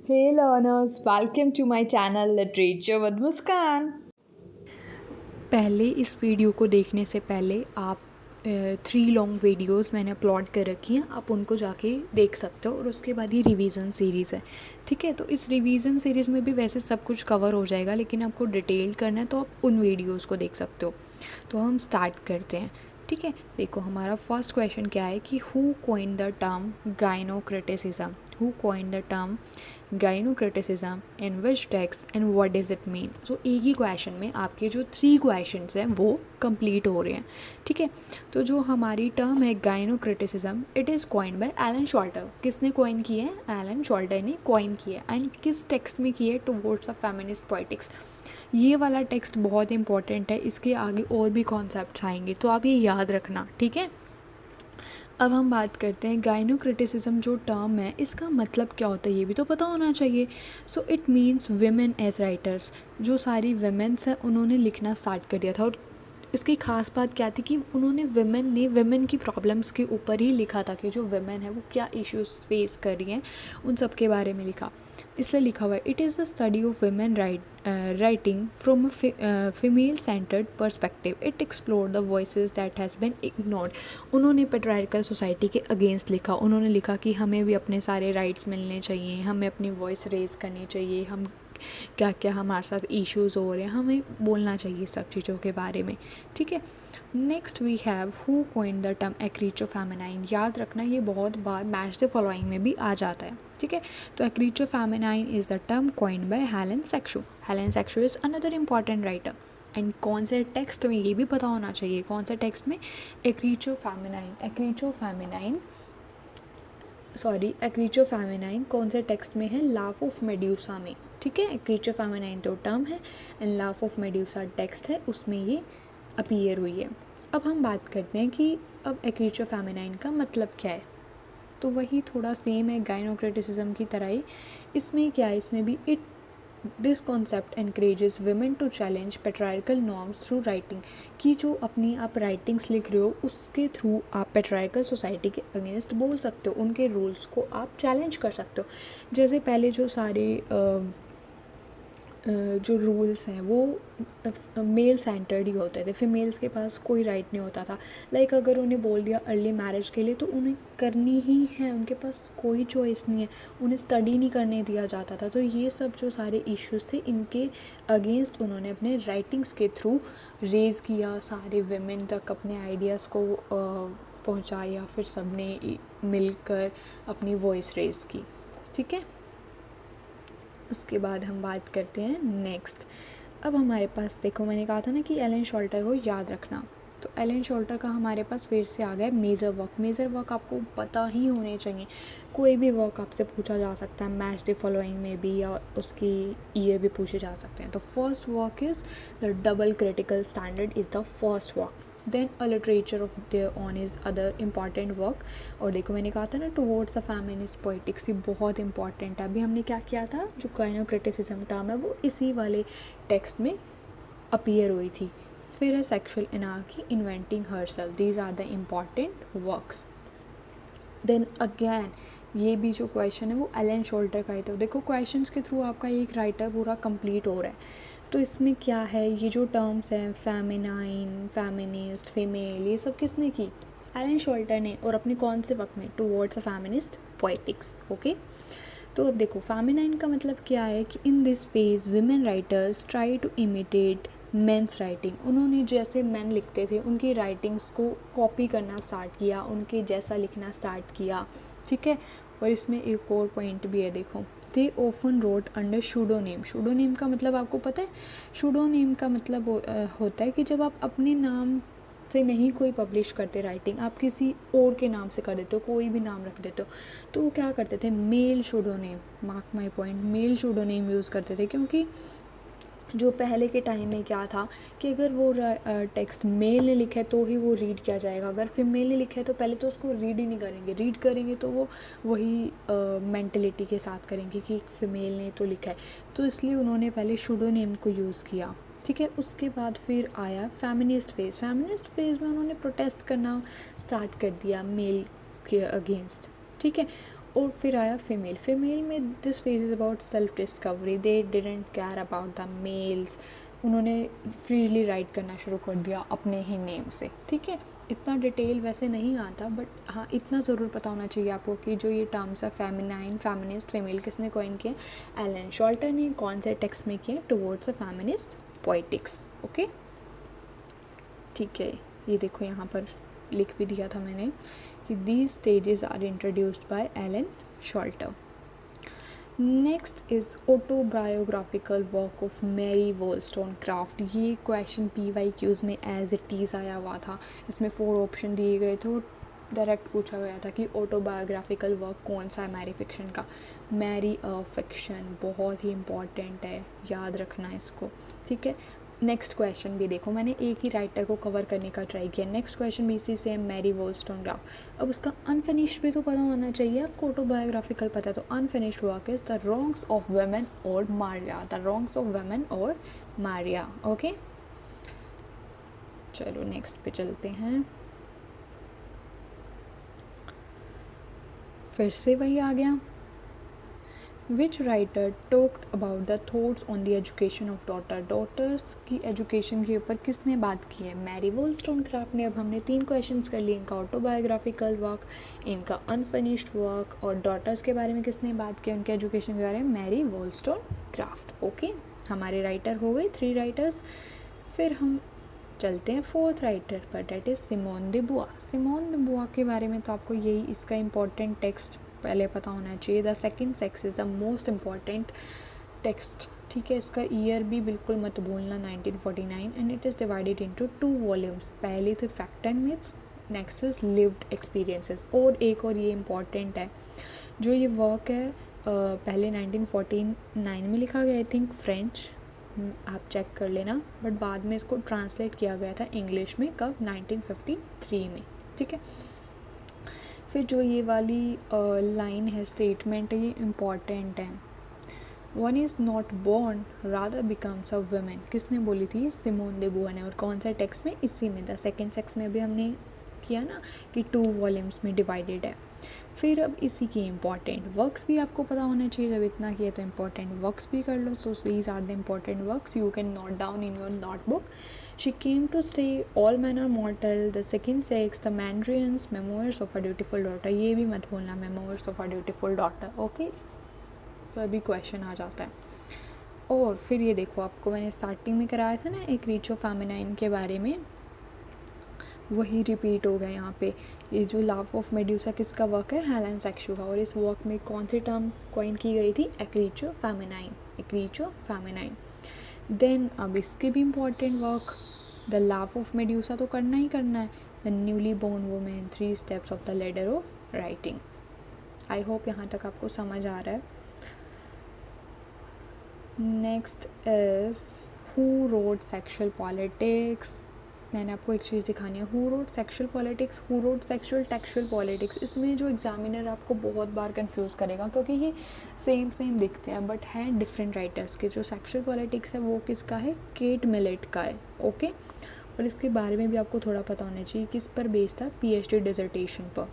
Hey learners, welcome to my channel Literature with Muskan. पहले इस video को देखने से पहले आप 3 लॉन्ग वीडियोस मैंने अपलोड कर रखी हैं, आप उनको जाके देख सकते हो। और उसके बाद ये रिवीजन सीरीज़ है, ठीक है। तो इस रिवीजन सीरीज़ में भी वैसे सब कुछ कवर हो जाएगा, लेकिन आपको डिटेल करना है तो आप उन वीडियोस को देख सकते हो। तो हम स्टार्ट करते हैं, ठीक है। देखो हमारा फर्स्ट क्वेश्चन क्या है कि who coined the term gynocriticism, who coined the term gynocriticism in which text and what does it mean. So एक ही क्वेश्चन में आपके जो 3 क्वेश्चंस हैं वो कंप्लीट हो रहे हैं, ठीक है। तो जो हमारी टर्म है gynocriticism, it is coined by Elaine Showalter. किसने कॉइन की है? एलन शॉल्टर ने कॉइन की है। एंड किस टेक्स्ट में की है? Towards a feminist poetics. ये वाला टेक्स्ट बहुत इंपॉर्टेंट है, इसके आगे और भी कॉन्सेप्ट्स आएंगे, तो आप ये याद रखना, ठीक है। अब हम बात करते हैं गाइनोक्रिटिसिज्म जो टर्म है इसका मतलब क्या होता है, ये भी तो पता होना चाहिए। So it means women as writers. जो सारी विमेंस हैं उन्होंने लिखना स्टार्ट कर दिया था। और इसकी खास बात क्या थी कि उन्होंने विमेन की प्रॉब्लम्स के ऊपर ही लिखा था कि जो विमेन है वो क्या इश्यूज फेस कर रही हैं, उन सब के बारे में लिखा। इसलिए लिखा हुआ है it is the study of women writing from a female centred perspective. It explore the voices that has been ignored. उन्होंने पेट्रियार्कल सोसाइटी के अगेंस्ट लिखा। उन्होंने लिखा कि हमें भी अपने सारे राइट्स मिलने चाहिए, हमें अपनी वॉइस रेज़ करनी चाहिए, हम क्या क्या हमारे साथ इश्यूज़ हो रहे हैं, हमें बोलना चाहिए सब चीज़ों के बारे में, ठीक है। Next we have who coined the term ecriture feminine. याद रखना ये बहुत बार मैच द फॉलोइंग में भी आ जाता है, ठीक है। तो ecriture feminine is the term coined by Helene Cixous. Helene Cixous is another important writer. And कौन से टेक्स्ट में, ये भी पता होना चाहिए कौन से टेक्स्ट में एक्रीचो फेमिनाइन कौन से टेक्स्ट में है? लाफ ऑफ मेड्यूसा में, ठीक है। एक्रीचो फेमिनाइन तो टर्म है and laugh of medusa text है, उसमें ये अपीयर हुई है। अब हम बात करते हैं कि अब एक्रीचो फेमिनाइन का मतलब क्या है। तो वही थोड़ा सेम है गाइनोक्रिटिसिज्म की तरह ही। इसमें क्या है, इसमें भी it this concept encourages women to challenge patriarchal norms through writing। कि जो अपनी आप राइटिंग्स लिख रहे हो उसके थ्रू आप पेट्राइकल सोसाइटी के अगेंस्ट बोल सकते हो, उनके रूल्स को आप चैलेंज कर सकते हो। जैसे पहले जो सारे जो रूल्स हैं वो मेल सेंटर्ड ही होते थे, फीमेल्स के पास कोई राइट नहीं होता था। लाइक अगर उन्हें बोल दिया अर्ली मैरिज के लिए तो उन्हें करनी ही है, उनके पास कोई चॉइस नहीं है, उन्हें स्टडी नहीं करने दिया जाता था। तो ये सब जो सारे इश्यूज थे इनके अगेंस्ट उन्होंने अपने राइटिंग्स के थ्रू रेज़ किया, सारे वेमेन तक अपने आइडियाज़ को पहुँचाया, फिर सब ने मिलकर अपनी वॉइस रेज़ की, ठीक है। उसके बाद हम बात करते हैं नेक्स्ट। अब हमारे पास देखो, मैंने कहा था ना कि एलन शॉल्टर को याद रखना। तो एलन शॉल्टर का हमारे पास फिर से आ गया मेजर वर्क। मेजर वर्क आपको पता ही होने चाहिए। कोई भी वर्क आपसे पूछा जा सकता है, मैच द फॉलोइंग में भी, या उसकी ईयर भी पूछे जा सकते हैं। तो first work is the double critical standard is the first work. Then a literature of their own is other important work. और देखो मैंने कहा था ना टुवर्ड्स द फेमिनिस्ट पोएटिक्स, ये बहुत इंपॉर्टेंट है। अभी हमने क्या किया था, जो गाइनोक्रिटिसिज्म टर्म है वो इसी वाले टेक्स्ट में अपीयर हुई थी। फिर है sexual anarchy, inventing herself, these are the important works. Then again ये भी जो क्वेश्चन है वो एलन शोल्टर का ही। तो देखो क्वेश्चंस के थ्रू आपका एक राइटर पूरा कंप्लीट हो रहा है। तो इसमें क्या है, ये जो टर्म्स हैं फेमिनाइन, फेमिनिस्ट, फीमेल, ये सब किसने की? एलन शोल्टर ने। और अपने कौन से वक्त में? Towards a feminist poetics, okay. तो अब देखो फेमिनाइन का मतलब क्या है कि in this phase women writers try to imitate men's writing. उन्होंने जैसे मैन लिखते थे उनकी राइटिंग्स को कॉपी करना स्टार्ट किया, उनके जैसा लिखना स्टार्ट किया, ठीक है। और इसमें एक और पॉइंट भी है, देखो दे ऑफन रोट अंडर शूडोनेम। शूडोनेम का मतलब आपको पता है? शूडोनेम का मतलब होता है कि जब आप अपने नाम से नहीं कोई पब्लिश करते राइटिंग, आप किसी और के नाम से कर देते हो, कोई भी नाम रख देते हो। तो वो क्या करते थे, male pseudonym, mark my point, male pseudonym use करते थे। क्योंकि जो पहले के टाइम में क्या था कि अगर वो टेक्स्ट मेल ने लिखा है तो ही वो रीड किया जाएगा, अगर फीमेल ने लिखा है तो पहले तो उसको रीड ही नहीं करेंगे, रीड करेंगे तो वो वही मेंटलिटी के साथ करेंगे कि फीमेल ने तो लिखा है। तो इसलिए उन्होंने पहले शूडोनेम को यूज़ किया, ठीक है। उसके बाद फिर आया फेमिनिस्ट फेज़। फेमिनिस्ट फेज़ में उन्होंने प्रोटेस्ट करना स्टार्ट कर दिया मेल के अगेंस्ट, ठीक है। और फिर आया फीमेल में this phase is about self discovery, they didn't care about the mails, उन्होंने फ्रीली राइट करना शुरू कर दिया अपने ही नेम से, ठीक है। इतना डिटेल वैसे नहीं आता, बट हाँ इतना ज़रूर पता होना चाहिए आपको कि जो ये टर्म्स है फेमिनाइन, फेमिनिस्ट, फीमेल किसने कॉइन किए, एलन शॉल्टर ने, कौन से टेक्स्ट में किए, towards a feminist poetics, okay. ठीक है, ये देखो यहाँ पर लिख भी दिया था मैंने कि these stages are introduced by Elaine Showalter. Next is autobiographical work of Mary Wollstonecraft. ये क्वेश्चन PYQs में एज इट इज़ आया हुआ था, इसमें 4 ऑप्शन दिए गए थे और डायरेक्ट पूछा गया था कि ऑटोबायोग्राफिकल वर्क कौन सा है मैरी फिक्शन का। मैरी अ फिक्शन बहुत ही इम्पॉर्टेंट है, याद रखना इसको, ठीक है। नेक्स्ट क्वेश्चन भी देखो, मैंने एक ही राइटर को कवर करने का ट्राई किया। नेक्स्ट क्वेश्चन भी इसी सेम, मैरी वोllstonecraft। अब उसका अनफिनिश्ड भी तो पता होना चाहिए आपको, ऑटोबायोग्राफिकल पता है तो unfinished work is the wrongs of women और Maria, the wrongs of women और मारिया, ओके। चलो नेक्स्ट पे चलते हैं, फिर से वही आ गया। Which writer talked about the thoughts on the education of daughters की एजुकेशन के ऊपर किसने बात की है, मैरी वोllstonecraft ने। अब हमने 3 क्वेश्चंस कर लिए, इनका ऑटोबायोग्राफिकल वर्क, इनका अनफिनिश्ड वर्क, और डॉटर्स के बारे में किसने बात की, उनके एजुकेशन के बारे में मैरी वोllstonecraft, ओके। हमारे राइटर हो गए 3 राइटर्स। फिर हम चलते हैं 4th राइटर पर, डेट इज़ सिमोन दे बुआ। सिमोन दे बुआ के बारे में तो आपको यही इसका इम्पोर्टेंट टेक्स्ट पहले पता होना चाहिए। The second sex is the most important text, ठीक है। इसका ईयर भी बिल्कुल मत भूलना, 1949, and it is divided into 2 volumes. पहले थे fact and myths, next is lived experiences. और एक और ये इम्पॉर्टेंट है, जो ये वर्क है पहले 1949 में लिखा गया, आई थिंक फ्रेंच, आप चेक कर लेना, बट बाद में इसको ट्रांसलेट किया गया था इंग्लिश में, कब, 1953 में, ठीक है। फिर जो ये वाली लाइन है, स्टेटमेंट है, ये इम्पॉर्टेंट है। One is not born rather becomes a women, किसने बोली थी, सिमोन दे बुआ ने। और कौन सा टेक्स्ट में, इसी में, द सेकेंड सेक्स में भी हमने किया ना कि 2 वॉल्यूम्स में डिवाइडेड है। फिर अब इसी की इम्पॉर्टेंट वर्क्स भी आपको पता होना चाहिए, जब इतना किया तो इम्पॉर्टेंट वर्क्स भी कर लो। So these are the important works you can note down in your notebook. She came to stay, all men are mortal, the second sex, the mandarins, memoirs of a beautiful daughter, ये भी मत भूलना, memoirs of a beautiful daughter, okay. तो अभी question आ जाता है। और फिर ये देखो, आपको मैंने स्टार्टिंग में कराया था ना एक रीचो फेमिनाइन के बारे में, वही रिपीट हो गया यहाँ पे। ये जो लव ऑफ मेड्यूसा किसका वर्क है, हेलन सेक्सू का। और इस वर्क में कौन सी टर्म कॉइन की गई थी, एक्रीचो फेमिनाइन। देन अब इसके भी important work, the love of Medusa तो करना ही करना है, the newly born woman, 3 steps of the ladder of writing. I hope यहाँ तक आपको समझ आ रहा है। Next is who rode sexual politics. मैंने आपको एक चीज़ दिखानी है, who rode sexual politics, who rode sexual textual politics. इसमें जो एग्जामिनर आपको बहुत बार कंफ्यूज करेगा, क्योंकि ये सेम देखते हैं बट हैं डिफरेंट राइटर्स के। जो सेक्शुअल पॉलिटिक्स है वो किसका है, केट मिलेट का है, ओके। और इसके बारे में भी आपको थोड़ा पता होना चाहिए, किस पर बेस्ड था, PhD डिसर्टेशन पर।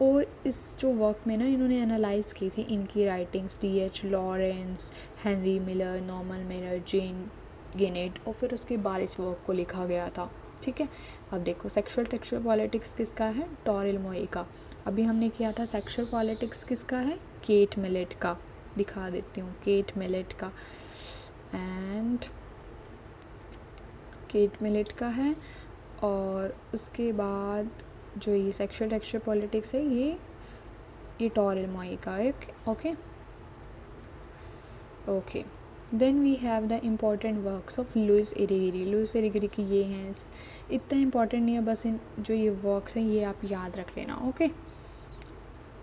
और इस जो वर्क में ना इन्होंने एनालाइज की थी इनकी writings, D.H. Lawrence, Henry Miller, Norman Miller, Jean Genet, और फिर उसके बाद इस वर्क को लिखा गया था, ठीक है। अब देखो, सेक्सुअल टेक्सुअल पॉलिटिक्स किसका है, टॉरेल मोए का। अभी हमने किया था सेक्सुअल पॉलिटिक्स किसका है, केट मिलेट का। दिखा देती हूँ, केट मिलेट का, एंड केट मिलेट का है। और उसके बाद जो ये सेक्सुअल टेक्सचर पॉलिटिक्स है, ये टॉरेल मोए का है, okay. Then we have the important works of Luce Irigaray. Luce Irigaray की ये हैं, इतना इम्पॉर्टेंट नहीं है, बस इन जो ये वर्क्स हैं ये आप याद रख लेना, ओके।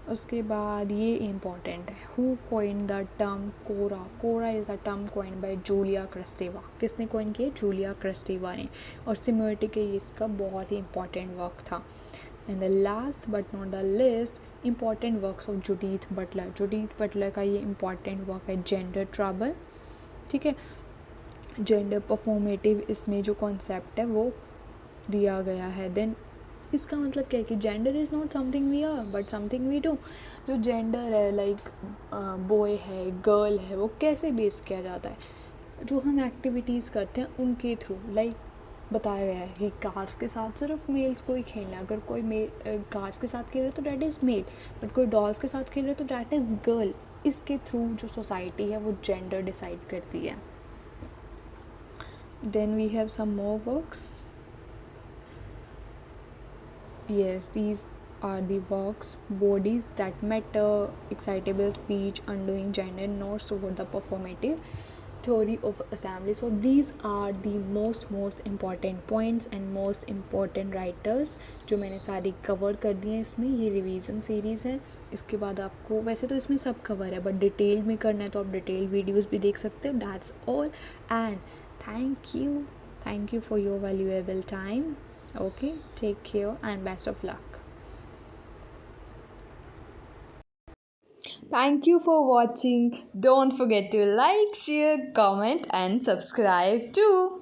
उसके बाद ये इम्पॉर्टेंट है, who coined the term chora. Chora is a term coined by Julia Kristeva. किसने कॉइन किया, जूलिया क्रिस्टेवा ने। और सिम्योटिक ये इसका बहुत ही इम्पॉर्टेंट वर्क था। And the last but not the least, important works of Judith Butler. Judith Butler का ये इम्पॉर्टेंट वर्क है, जेंडर ट्रबल, ठीक है। जेंडर परफॉर्मेटिव, इसमें जो कॉन्सेप्ट है वो दिया गया है। देन इसका मतलब क्या है कि gender is not something we are but something we do. जो जेंडर है लाइक बॉय है गर्ल है वो कैसे बेस किया जाता है, जो हम एक्टिविटीज़ करते हैं उनके थ्रू। लाइक बताया गया है कि कार्स के साथ सिर्फ मेल्स को ही खेलना है, अगर कोई मेल कार्स के साथ खेल रहा है तो डैट इज़ मेल, बट कोई डॉल्स के साथ खेल रहा है तो डैट इज़ गर्ल। इसके थ्रू जो सोसाइटी है वो जेंडर डिसाइड करती है। Then we have some more works. Yes, these are the works: bodies that matter, excitable speech, undoing gender norms toward the performative theory of assembly. So these are the most important points and most important writers जो मैंने सारी cover कर दी हैं इसमें। ये revision series है। इसके बाद आपको वैसे तो इसमें सब कवर है बट डिटेल में करना है तो आप डिटेल वीडियोस भी देख सकते हो। That's all and thank you for your valuable time. Okay, take care and best of luck. Thank you for watching. Don't forget to like, share, comment, and subscribe too.